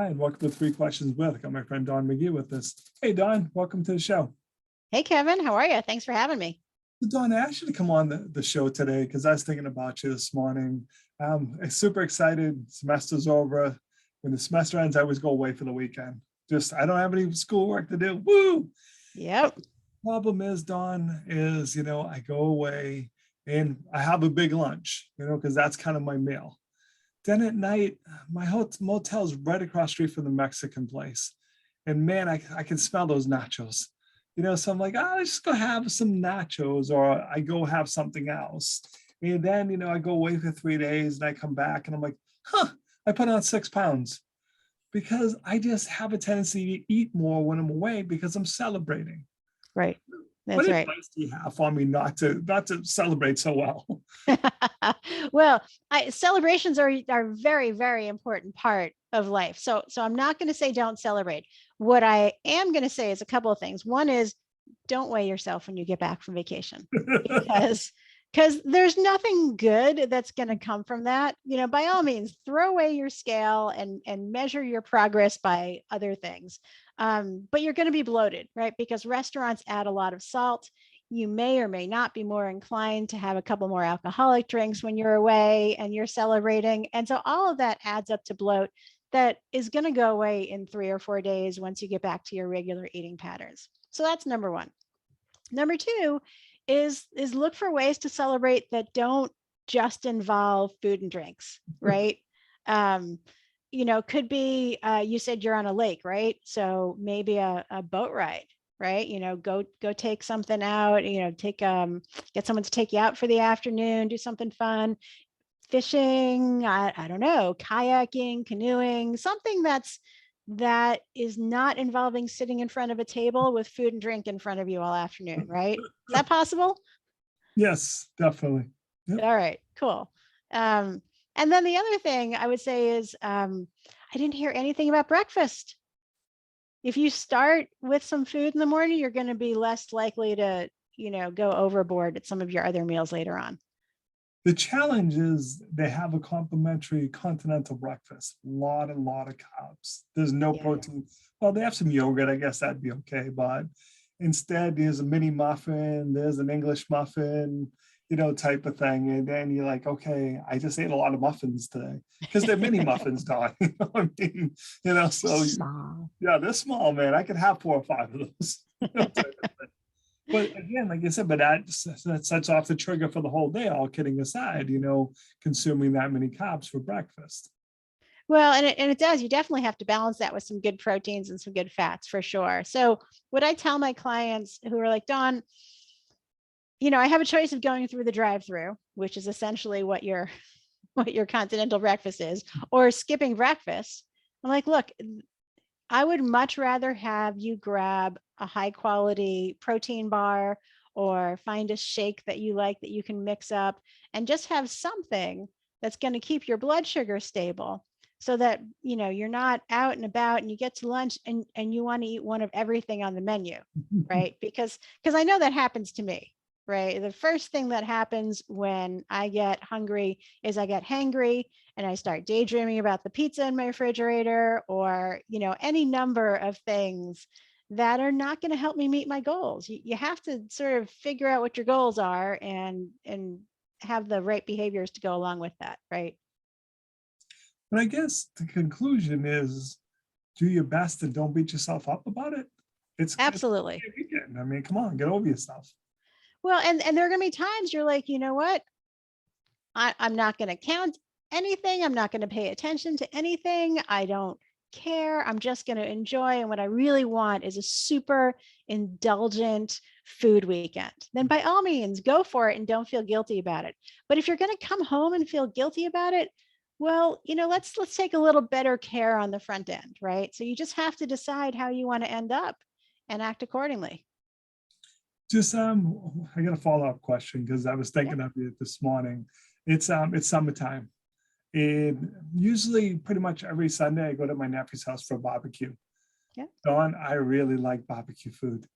Hi, and welcome to Three Questions With. I got my friend Don McGee with us. Hey, Don, welcome to the show. Hey, Kevin, how are you? Thanks for having me. So Don, I asked you to come on the show today because I was thinking about you this morning. I'm super excited. Semester's over. When the semester ends, I always go away for the weekend. I don't have any schoolwork to do. Woo! Yep. Problem is, Don, I go away and I have a big lunch, because that's kind of my meal. Then at night, my motel's right across the street from the Mexican place. And man, I can smell those nachos. So I'm like, let's just go have some nachos, or I go have something else. And then, I go away for 3 days and I come back and I'm like, I put on 6 pounds because I just have a tendency to eat more when I'm away because I'm celebrating. Right. What That's right. advice do you have for me not to celebrate so well? Well, celebrations are a very, very important part of life. So I'm not going to say don't celebrate. What I am going to say is a couple of things. One is don't weigh yourself when you get back from vacation because there's nothing good that's going to come from that. By all means, throw away your scale and measure your progress by other things. But you're going to be bloated, right? Because restaurants add a lot of salt. You may or may not be more inclined to have a couple more alcoholic drinks when you're away and you're celebrating. And so all of that adds up to bloat that is going to go away in 3 or 4 days once you get back to your regular eating patterns. So that's number one. Number two is look for ways to celebrate that don't just involve food and drinks, right? Could be, you said you're on a lake, right? So maybe a boat ride, right? Go take something out, get someone to take you out for the afternoon, do something fun, fishing, I don't know, kayaking, canoeing, something that is not involving sitting in front of a table with food and drink in front of you all afternoon, right? Is that possible? Yes, definitely. Yep. All right, cool. And then the other thing I would say is I didn't hear anything about breakfast. If you start with some food in the morning, you're going to be less likely to, go overboard at some of your other meals later on. The challenge is they have a complimentary continental breakfast. A lot of carbs. There's no protein. Well, they have some yogurt. I guess that'd be okay. But instead, there's a mini muffin. There's an English muffin, type of thing. And then you're like, okay, I just ate a lot of muffins today because they're mini muffins, Don. I mean, so Small. yeah, they're small, man. I could have 4 or 5 of those. But again, like I said, but that sets off the trigger for the whole day, all kidding aside, consuming that many carbs for breakfast. Well, and it does. You definitely have to balance that with some good proteins and some good fats for sure. So what I tell my clients who are like, Dawn, I have a choice of going through the drive-through, which is essentially what your continental breakfast is, or skipping breakfast. I'm like, look, I would much rather have you grab a high quality protein bar or find a shake that you like that you can mix up and just have something that's going to keep your blood sugar stable so that, you're not out and about and you get to lunch and you want to eat one of everything on the menu, right? Because I know that happens to me, right? The first thing that happens when I get hungry is I get hangry and I start daydreaming about the pizza in my refrigerator or, any number of things that are not going to help me meet my goals. You have to sort of figure out what your goals are and have the right behaviors to go along with that, right? But I guess the conclusion is do your best and don't beat yourself up about it. It's Absolutely. It's a weekend. I mean, come on, get over yourself. Well, and there are going to be times you're like, you know what? I'm not going to count anything. I'm not going to pay attention to anything. I don't care. I'm just going to enjoy. And what I really want is a super indulgent food weekend. Then by all means, go for it and don't feel guilty about it. But if you're going to come home and feel guilty about it, well, let's take a little better care on the front end, right? So you just have to decide how you want to end up and act accordingly. Just I got a follow-up question because I was thinking of it this morning. It's summertime. And usually pretty much every Sunday I go to my nephew's house for a barbecue. Yeah. Dawn, I really like barbecue food,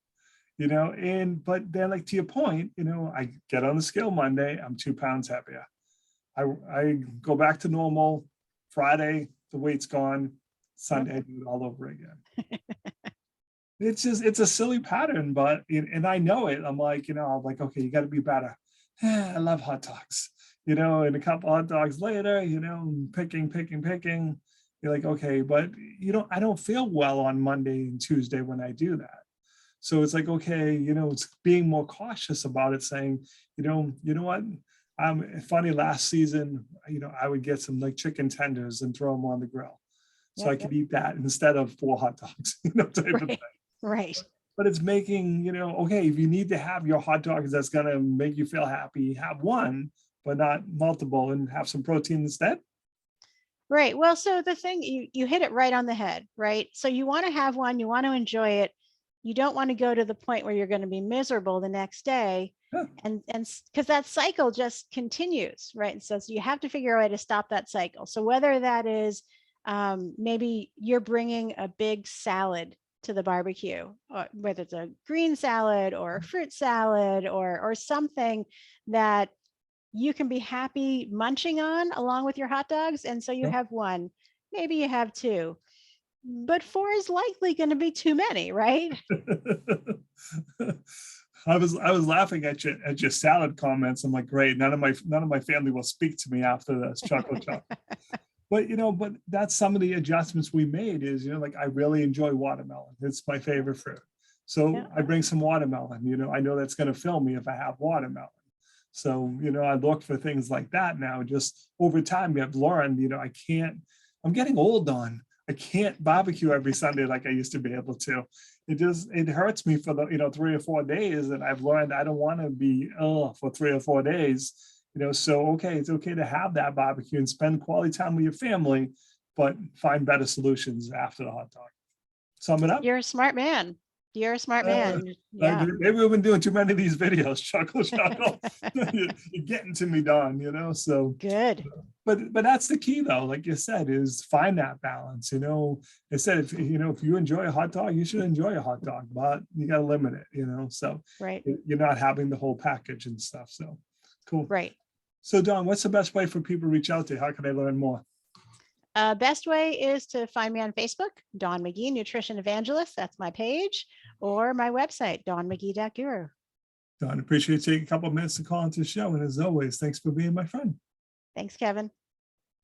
but then like to your point, I get on the scale Monday, I'm 2 pounds heavier. I go back to normal Friday, the weight's gone. Sunday I do it all over again. It's a silly pattern, but, and I know it. I'm like, I'm like, okay, you got to be better. I love hot dogs, and a couple hot dogs later, picking. You're like, okay, but I don't feel well on Monday and Tuesday when I do that. So it's like, okay, it's being more cautious about it, saying, you know what? Funny, last season, I would get some like chicken tenders and throw them on the grill. So I could eat that instead of 4 hot dogs, type of thing. Right. But it's making, okay, if you need to have your hot dogs, that's going to make you feel happy, have one, but not multiple, and have some protein instead. Right. Well, so the thing, you hit it right on the head, right? So you want to have one, you want to enjoy it. You don't want to go to the point where you're going to be miserable the next day. Yeah. And because that cycle just continues, right? And so you have to figure out a way to stop that cycle. So whether that is maybe you're bringing a big salad to the barbecue, or whether it's a green salad or a fruit salad or something that you can be happy munching on along with your hot dogs. And so you have one, maybe you have 2, but 4 is likely going to be too many, right? I was laughing at your salad comments. I'm like, great, none of my family will speak to me after this, chuckle. But but that's some of the adjustments we made is, like, I really enjoy watermelon. It's my favorite fruit. So I bring some watermelon, I know that's going to fill me if I have watermelon. So, I look for things like that now. Just over time, I've learned, I'm getting old, Dawn. I can't barbecue every Sunday like I used to be able to. It hurts me for the, 3 or 4 days. And I've learned I don't want to be for 3 or 4 days. So, okay, it's okay to have that barbecue and spend quality time with your family, but find better solutions after the hot dog. Sum it up. You're a smart man. You're a smart man. Yeah. Maybe we've been doing too many of these videos. Chuckle. You're getting to me, Dawn, so. Good. But that's the key, though, like you said, is find that balance. I said, if you enjoy a hot dog, you should enjoy a hot dog, but you got to limit it, so right. You're not having the whole package and stuff. So cool. Right. So, Dawn, what's the best way for people to reach out to you? How can they learn more? Best way is to find me on Facebook, Dawn McGee, Nutrition Evangelist. That's my page, or my website, dawnmcgee.guru. Dawn, appreciate you taking a couple of minutes to call into the show. And as always, thanks for being my friend. Thanks, Kevin.